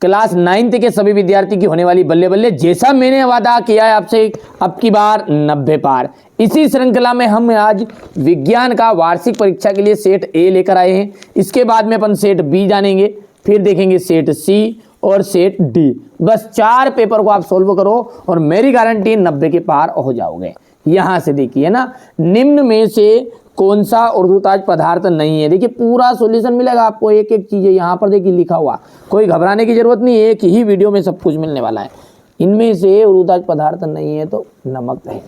Class 9th के सभी विद्यार्थी की होने वाली बल्ले बल्ले, जैसा मैंने वादा किया है आपसे, अब की बार 90 पार। इसी श्रृंखला में हम आज विज्ञान का वार्षिक परीक्षा के लिए सेट ए लेकर आए हैं। इसके बाद में अपन सेट बी जानेंगे, फिर देखेंगे सेट सी और सेट डी। बस 4 पेपर को आप सोल्व करो और मेरी गारंटी 90 के पार हो जाओगे। यहां से देखिए ना, निम्न में से कौन सा उर्ध्वताज पदार्थ नहीं है। देखिए पूरा सॉल्यूशन मिलेगा आपको, एक एक चीज यहाँ पर देखिए लिखा हुआ, कोई घबराने की जरूरत नहीं है, एक ही वीडियो में सब कुछ मिलने वाला है। इनमें से उर्ध्वताज पदार्थ नहीं है तो नमक है।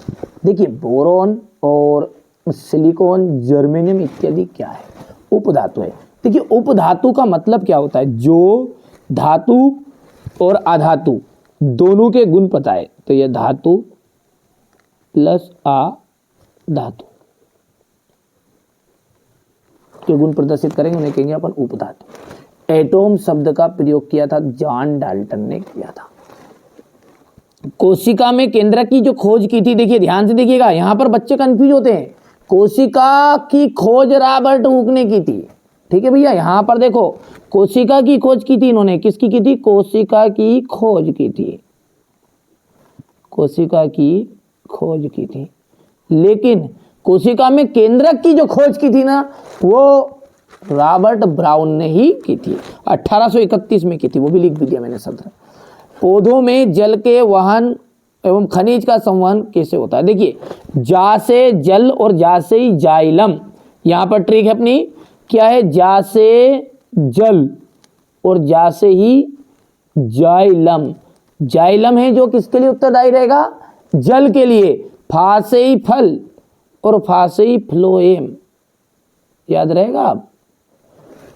देखिए बोरोन और सिलिकॉन, जर्मेनियम इत्यादि क्या है, उपधातु है। देखिए उपधातु का मतलब क्या होता है, जो धातु और अधातु दोनों के गुण पता है, तो यह धातु प्लस अधातु के गुण प्रदर्शित करेंगे, उन्हें कहेंगे अपन उपधातु। एटॉम शब्द का प्रयोग किया था जॉन डाल्टन ने किया था। कोशिका में केंद्रक की जो खोज की थी, देखिए ध्यान से देखिएगा, यहां पर बच्चे कंफ्यूज होते हैं। कोशिका की खोज रॉबर्ट हुक ने की थी, ठीक है भैया। यहां पर देखो कोशिका की खोज की थी इन्होंने, किसकी की थी, कोशिका की खोज की थी, कोशिका की खोज की थी। लेकिन कोशिका में केंद्रक की जो खोज की थी ना, वो रॉबर्ट ब्राउन ने ही की थी, 1831 में की थी, वो भी लिख दिया मैंने शब्द। पौधों में जल के वहन एवं खनिज का संवहन कैसे होता है, देखिए जा से जल और जा से ही जाइलम, यहाँ पर ट्रिक है अपनी, क्या है, जा से जल और जा से ही जाइलम। जाइलम है जो किसके लिए उत्तरदायी रहेगा, जल के लिए। फा से ही फल और फा से ही फ्लोएम, याद रहेगा आप।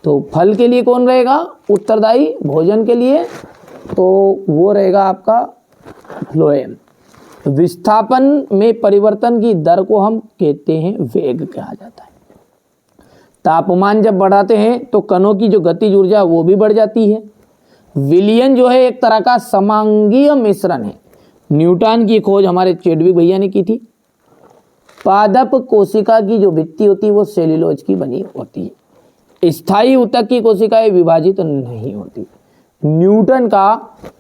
तो फल के लिए कौन रहेगा उत्तरदायी, भोजन के लिए, तो वो रहेगा आपका फ्लोएम। विस्थापन में परिवर्तन की दर को हम कहते हैं वेग कहा जाता है। तापमान जब बढ़ाते हैं तो कणों की जो गतिज ऊर्जा वो भी बढ़ जाती है। विलयन जो है एक तरह का समांगीय मिश्रण है। न्यूटन की खोज हमारे चैडविक भैया ने की थी। पादप कोशिका की जो भित्ति होती है वो सेल्यूलोज की बनी होती है। स्थायी ऊतक की कोशिकाएं विभाजित नहीं होती। न्यूटन का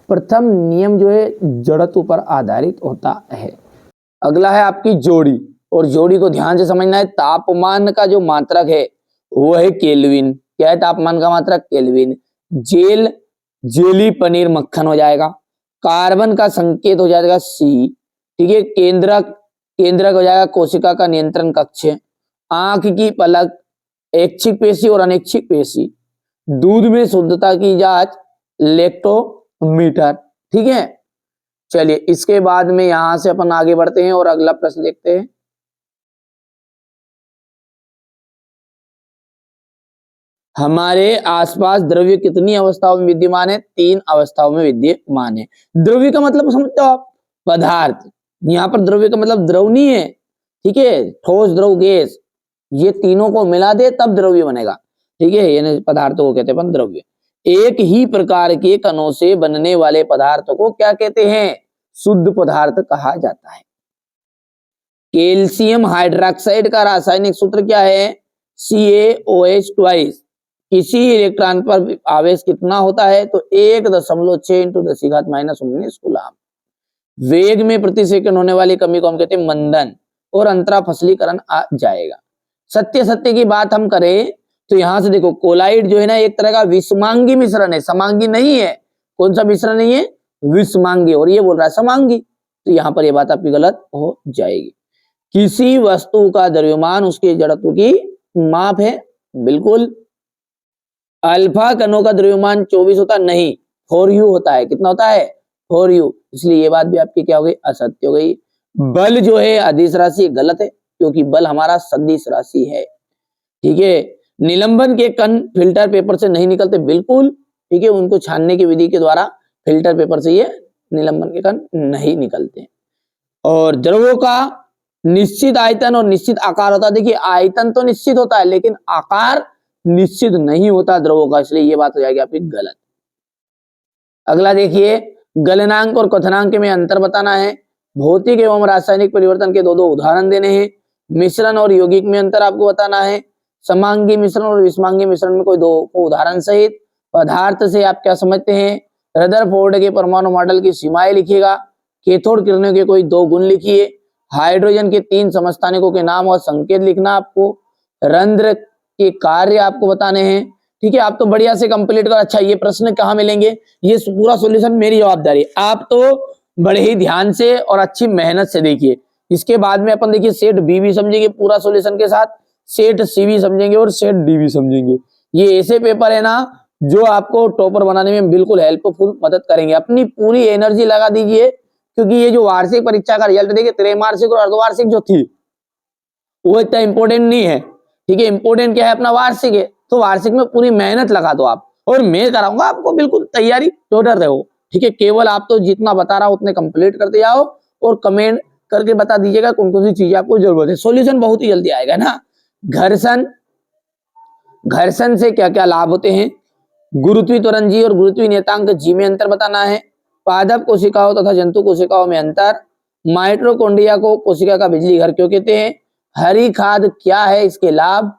प्रथम नियम जो है जड़त्व पर आधारित होता है। अगला है आपकी जोड़ी, और जोड़ी को ध्यान से समझना है। तापमान का जो मात्रक है वो है केल्विन। क्या है तापमान का मात्रक, केल्विन। जेल, जेली, पनीर, मक्खन हो जाएगा। कार्बन का संकेत हो जाएगा सी, ठीक है। केंद्रक, केंद्रक हो जाएगा कोशिका का नियंत्रण कक्ष। आंख की पलक, ऐच्छिक पेशी और अनैच्छिक पेशी। दूध में शुद्धता की जांच, लैक्टोमीटर, ठीक है। चलिए इसके बाद में यहां से अपन आगे बढ़ते हैं और अगला प्रश्न देखते हैं। हमारे आसपास द्रव्य कितनी अवस्थाओं में विद्यमान है, 3 अवस्थाओं में विद्यमान है। द्रव्य का मतलब समझते हो आप, पदार्थ। यहाँ पर द्रव्य का मतलब द्रव नहीं है, ठीक है, ठोस, द्रव, गैस, ये तीनों को मिला दे तब द्रव्य बनेगा, ठीक है। यानी पदार्थों को कहते हैं द्रव्य। एक ही प्रकार के कणों से बनने वाले पदार्थों को क्या कहते हैं, शुद्ध पदार्थ कहा जाता है। कैल्शियम हाइड्रोक्साइड का रासायनिक सूत्र क्या है, CaOH2। किसी इलेक्ट्रॉन पर आवेश कितना होता है, तो 1.6 × 10⁻⁻19 कूलम। वेग में प्रति सेकंड होने वाली कमी को हम कहते हैं मंदन, और अंतरा फसलीकरण आ जाएगा। सत्य सत्य की बात हम करें तो यहां से देखो, कोलाइड जो है ना एक तरह का विषमांगी मिश्रण है, समांगी नहीं है। कौन सा मिश्रण नहीं है, विषमांगी, और ये बोल रहा है समांगी, तो यहां पर ये बात आपकी गलत हो जाएगी। किसी वस्तु का द्रव्यमान उसके जड़त्व की माप है, बिल्कुल। अल्फा कणों का द्रव्यमान 24 होता नहीं, 4u होता है। कितना होता है, 4u, इसलिए ये बात भी आपकी क्या हो गई, असत्य हो गई। बल जो है अदिश राशि, गलत है, क्योंकि बल हमारा सदिश राशि है, ठीक है। निलंबन के कण फिल्टर पेपर से नहीं निकलते, बिल्कुल, ठीक है, उनको छानने की विधि के द्वारा फिल्टर पेपर से ये निलंबन के कण नहीं निकलते। और द्रवों का निश्चित आयतन और निश्चित आकार होता है। देखिए आयतन तो निश्चित होता है लेकिन आकार निश्चित नहीं होता द्रवों का, इसलिए ये बात हो जाएगी आपकी गलत। अगला देखिए, गलनांक और क्वथनांक में अंतर बताना है। भौतिक एवं रासायनिक परिवर्तन के 2 उदाहरण देने हैं। मिश्रण और यौगिक में अंतर आपको बताना है। समांगी मिश्रण और विषमांगी मिश्रण में कोई 2 उदाहरण सहित। पदार्थ से आप क्या समझते हैं, रदरफोर्ड के परमाणु मॉडल की सीमाएं लिखिएगा। कैथोड किरणों के कोई 2 गुण लिखिए। हाइड्रोजन के 3 समस्थानिकों के नाम और संकेत लिखना आपको। रंध्र के कार्य आपको बताने हैं। ठीक है, आप तो बढ़िया से कंप्लीट कर। अच्छा, ये प्रश्न कहाँ मिलेंगे, ये पूरा सॉल्यूशन मेरी जवाबदारी, आप तो बड़े ही ध्यान से और अच्छी मेहनत से देखिए। इसके बाद में अपन देखिए सेट बी भी समझेंगे पूरा सॉल्यूशन के साथ, सेट सी भी समझेंगे और सेट डी भी समझेंगे। ये ऐसे पेपर है ना जो आपको टॉपर बनाने में बिल्कुल हेल्पफुल मदद करेंगे। अपनी पूरी एनर्जी लगा दीजिए, क्योंकि ये जो वार्षिक परीक्षा का रिजल्ट देखिए, त्रैमासिक और अर्धवार्षिक जो थी वो इतना इंपॉर्टेंट नहीं है। ठीक है, इंपॉर्टेंट क्या है, अपना वार्षिक है। तो वार्षिक में पूरी मेहनत लगा दो आप, और मैं कराऊंगा आपको बिल्कुल तैयारी, टोटर रहो। ठीक है, केवल आप तो जितना बता रहा हूं उतने कंप्लीट करते जाओ और कमेंट करके बता दीजिएगा कौन कौन सी चीजें आपको जरूरत है। सॉल्यूशन बहुत ही जल्दी आएगा ना। घर्षण से क्या क्या लाभ होते हैं, गुरुत्वीय त्वरण जी और गुरुत्वीय नियतांक जी में अंतर बताना है। पादप कोशिकाओं तथा जंतु कोशिकाओं में अंतर। माइटोकॉन्ड्रिया को कोशिका का बिजली घर क्यों कहते हैं। हरी खाद क्या है, इसके लाभ।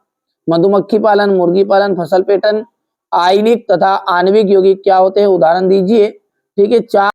मधुमक्खी पालन, मुर्गी पालन, फसल पैटर्न, आयनिक तथा आणविक यौगिक क्या होते हैं, उदाहरण दीजिए। ठीक है, 4